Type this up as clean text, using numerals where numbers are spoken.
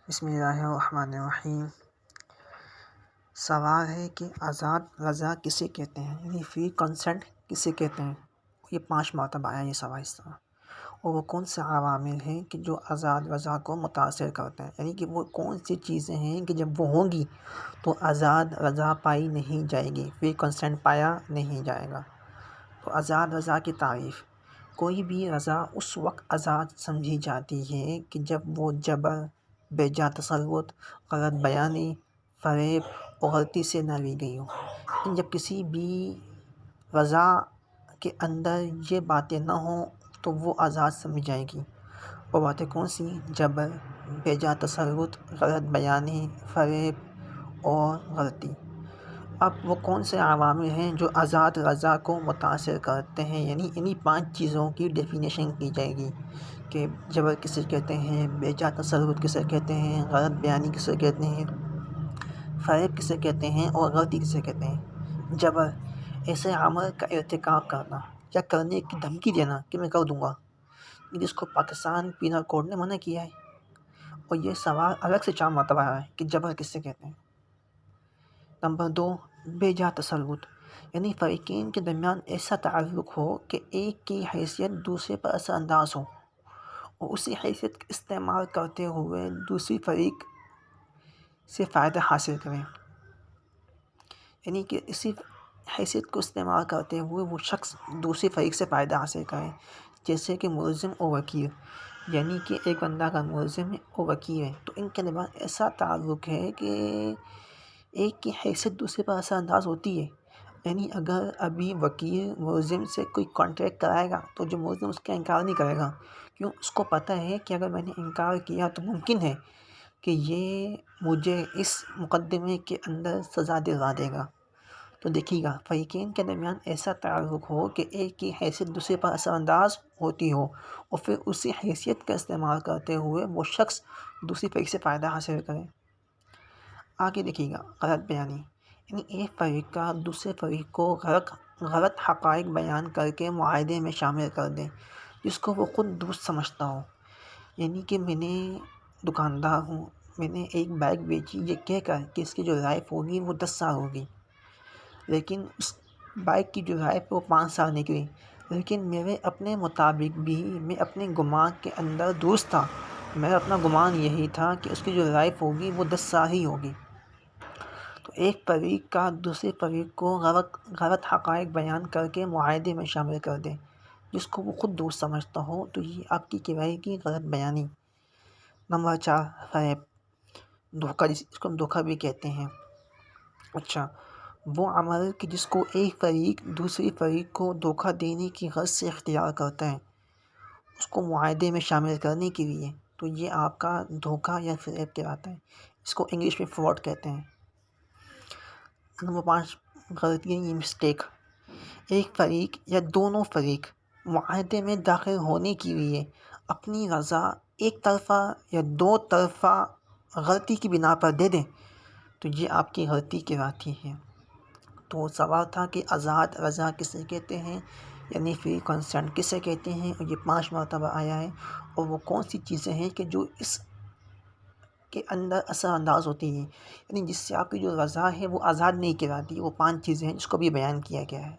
بسم اللہ الرحمن الرحیم۔ سوال ہے کہ آزاد رضا کسے کہتے ہیں، یعنی فری کنسنٹ کسے کہتے ہیں۔ یہ 5 مرتبہ آیا یہ سوال اس طرح۔ اور وہ کون سے عوامل ہیں کہ جو آزاد رضا کو متاثر کرتے ہیں، یعنی کہ وہ کون سی چیزیں ہیں کہ جب وہ ہوں گی تو آزاد رضا پائی نہیں جائے گی، فری کنسنٹ پایا نہیں جائے گا۔ تو آزاد رضا کی تعریف: کوئی بھی رضا اس وقت آزاد سمجھی جاتی ہے کہ جب وہ جبر، بے جا تسلط، غلط بیانی، فریب اور غلطی سے نہ لی گئی ہو۔ جب کسی بھی رضا کے اندر یہ باتیں نہ ہوں تو وہ آزاد سمجھی جائے گی۔ وہ باتیں کون سی؟ جبر، بے جا تسلط، غلط بیانی، فریب اور غلطی۔ اب وہ کون سے عوامل ہیں جو آزاد رضا کو متاثر کرتے ہیں، یعنی انہی 5 چیزوں کی ڈیفینیشن کی جائے گی کہ جبر کسے کہتے ہیں، بے جا تسلط کسے کہتے ہیں، غلط بیانی کسے کہتے ہیں، فریب کسے کہتے ہیں اور غلطی کسے کہتے ہیں۔ جبر: ایسے عمل کا ارتکاب کرنا یا کرنے کی دھمکی دینا کہ میں کر دوں گا، جس کو پاکستان پینل کوڈ نے منع کیا ہے۔ اور یہ سوال الگ سے 4 مرتبہ آیا ہے کہ جبر کسے کہتے ہیں۔ نمبر 2، بے جا تسلط، یعنی فریقین کے درمیان ایسا تعلق ہو کہ ایک کی حیثیت دوسرے پر اثر انداز ہو اور اسی حیثیت کا استعمال کرتے ہوئے دوسری فریق سے فائدہ حاصل کریں، یعنی کہ اسی حیثیت کو استعمال کرتے ہوئے وہ شخص دوسری فریق سے فائدہ حاصل کریں، جیسے کہ ملزم اور وکیل، یعنی کہ ایک بندہ کا ملزم ہے اور وکیل ہے تو ان کے درمیان ایسا تعلق ہے کہ ایک کی حیثیت دوسرے پر اثر انداز ہوتی ہے۔ یعنی اگر ابھی وکیل ملزم سے کوئی کانٹریکٹ کرائے گا تو جو ملزم اس کا انکار نہیں کرے گا، کیوں؟ اس کو پتہ ہے کہ اگر میں نے انکار کیا تو ممکن ہے کہ یہ مجھے اس مقدمے کے اندر سزا دلوا دے گا۔ تو دیکھیے گا فریقین کے درمیان ایسا تعلق ہو کہ ایک کی حیثیت دوسرے پر اثر انداز ہوتی ہو اور پھر اسی حیثیت کا استعمال کرتے ہوئے وہ شخص دوسری فریق سے فائدہ حاصل کرے۔ آگے دیکھیے گا غلط بیانی، یعنی ایک فریق کا دوسرے فریق کو غلط حقائق بیان کر کے معاہدے میں شامل کر دے جس کو وہ خود درست سمجھتا ہو۔ یعنی کہ میں نے دکاندار ہوں، میں نے ایک بائک بیچی یہ کہہ کر کہ اس کی جو لائف ہوگی وہ 10 سال ہوگی، لیکن اس بائک کی جو لائف ہے وہ 5 سال نکلی، لیکن میرے اپنے مطابق بھی میں اپنے گمان کے اندر درست تھا۔ میرا اپنا گمان یہی تھا کہ اس کی جو لائف ہوگی وہ 10 سال ہی ہوگی۔ تو ایک فریق کا دوسرے فریق کو غلط حقائق بیان کر کے معاہدے میں شامل کر دے جس کو وہ خود درست سمجھتا ہو، تو یہ آپ کی کہلائے گی غلط بیانی۔ نمبر 4، فریب، دھوکہ، جس کو ہم دھوکہ بھی کہتے ہیں۔ اچھا، وہ عمل کہ جس کو ایک فریق دوسری فریق کو دھوکہ دینے کی غرض سے اختیار کرتا ہے اس کو معاہدے میں شامل کرنے کے لیے، تو یہ آپ کا دھوکہ یا فریب کہلاتا ہے۔ اس کو انگلش میں فراڈ کہتے ہیں۔ نمبر 5، غلطی یا مسٹیک، ایک فریق یا دونوں فریق معاہدے میں داخل ہونے کے لیے اپنی رضا ایک طرفہ یا 2 طرفہ غلطی کی بنا پر دے دیں تو یہ آپ کی غلطی کہلاتی ہے۔ تو سوال تھا کہ آزاد رضا کسے کہتے ہیں، یعنی فری کنسنٹ کسے کہتے ہیں، اور یہ 5 مرتبہ آیا ہے۔ اور وہ کون سی چیزیں ہیں کہ جو اس کے اندر اثر انداز ہوتی ہیں، یعنی جس سے آپ کی جو رضا ہے وہ آزاد نہیں کہلاتی، وہ 5 چیزیں ہیں جس کو بھی بیان کیا گیا ہے۔